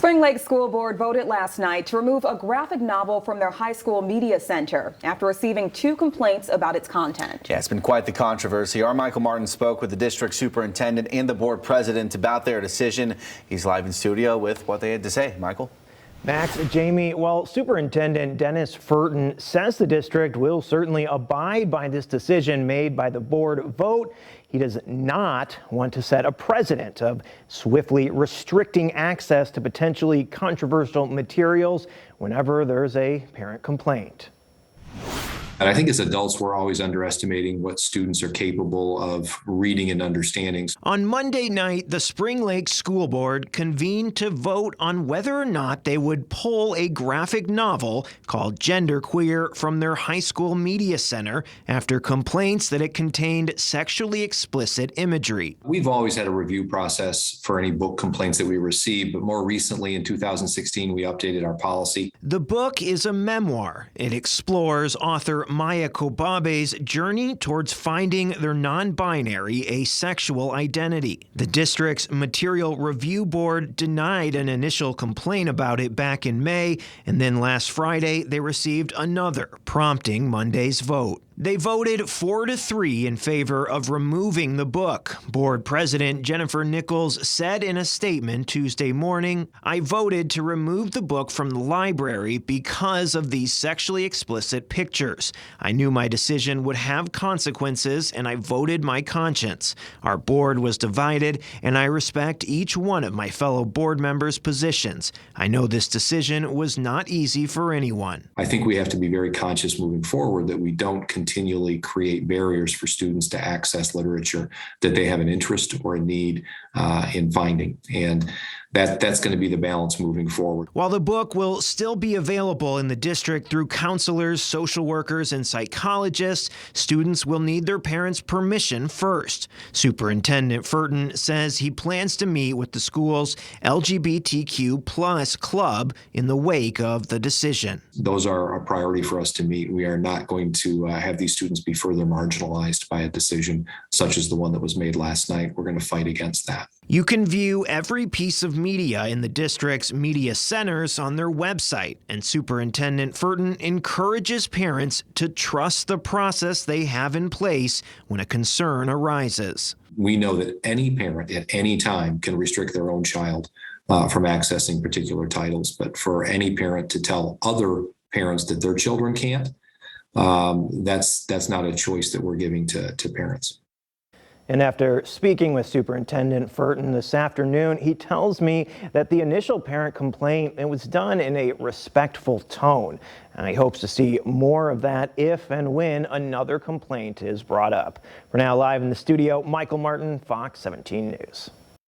Spring Lake School Board voted last night to remove a graphic novel from their high school media center after receiving 2 complaints about its content. Yeah, it's been quite the controversy. Our Michael Martin spoke with the district superintendent and the board president about their decision. He's live in studio with what they had to say. Michael? Max, Jamie, well, Superintendent Dennis Furton says the district will certainly abide by this decision made by the board vote. He does not want to set a precedent of swiftly restricting access to potentially controversial materials whenever there's a parent complaint. And I think as adults, we're always underestimating what students are capable of reading and understanding. On Monday night, the Spring Lake School Board convened to vote on whether or not they would pull a graphic novel called Genderqueer from their high school media center after complaints that it contained sexually explicit imagery. We've always had a review process for any book complaints that we receive, but more recently in 2016, we updated our policy. The book is a memoir. It explores author Maya Kobabe's journey towards finding their non-binary asexual identity. The district's Material Review Board denied an initial complaint about it back in May, and then last Friday they received another, prompting Monday's vote. They voted 4-3 in favor of removing the book. Board President Jennifer Nichols said in a statement Tuesday morning, "I voted to remove the book from the library because of these sexually explicit pictures. I knew my decision would have consequences, and I voted my conscience. Our board was divided, and I respect each one of my fellow board members' positions. I know this decision was not easy for anyone." I think we have to be very conscious moving forward that we don't continually create barriers for students to access literature that they have an interest or a need in finding. And that's going to be the balance moving forward. While the book will still be available in the district through counselors, social workers, and psychologists, students will need their parents' permission first. Superintendent Furton says he plans to meet with the school's LGBTQ+ club in the wake of the decision. Those are a priority for us to meet. We are not going to have these students be further marginalized by a decision such as the one that was made last night. We're going to fight against that. You can view every piece of media in the district's media centers on their website, and Superintendent Furton encourages parents to trust the process they have in place when a concern arises. We know that any parent at any time can restrict their own child from accessing particular titles, but for any parent to tell other parents that their children can't, that's not a choice that we're giving to parents. And after speaking with Superintendent Furton this afternoon, he tells me that the initial parent complaint, it was done in a respectful tone. And he hopes to see more of that if and when another complaint is brought up. For now, live in the studio, Michael Martin, Fox 17 News.